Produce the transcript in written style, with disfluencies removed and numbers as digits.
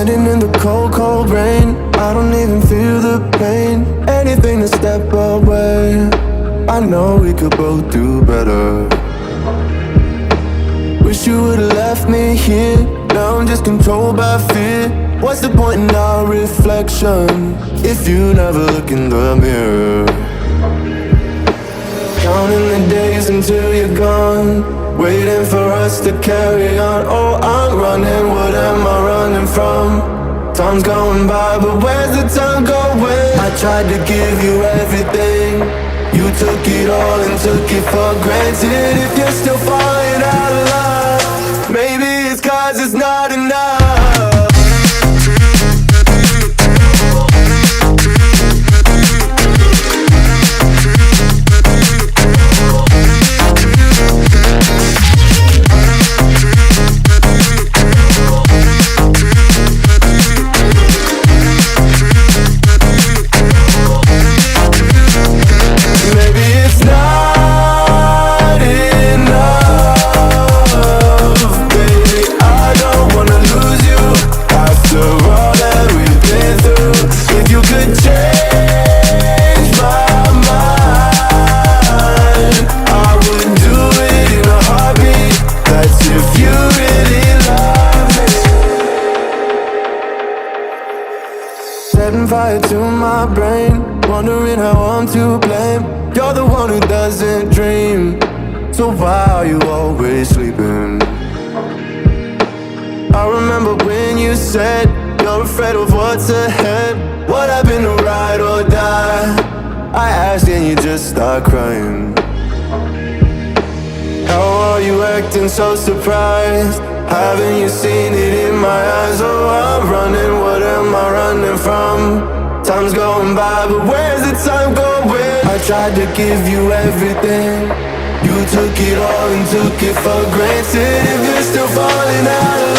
Standing in the cold, cold rain, I don't even feel the pain. Anything to step away, I know we could both do better. Wish you would've left me here, now I'm just controlled by fear. What's the point in our reflection if you never look in the mirror? Counting the days until you're gone, waiting for us to carry on. Oh, I'm running, what am I running from? Time's going by, but where's the time going? I tried to give you everything, you took it all and took it for granted. If you're still falling out of love, maybe it's 'cause it's not enough. Setting fire to my brain, wondering how I'm to blame. You're the one who doesn't dream, so why are you always sleeping? I remember when you said you're afraid of what's ahead. What happened to ride or die? I asked and you just start crying. How are you acting so surprised? Haven't you seen it in my eyes? Oh, I'm running, what am I running from? Time's going by, but where's the time going? I tried to give you everything, you took it all and took it for granted. If you're still falling out of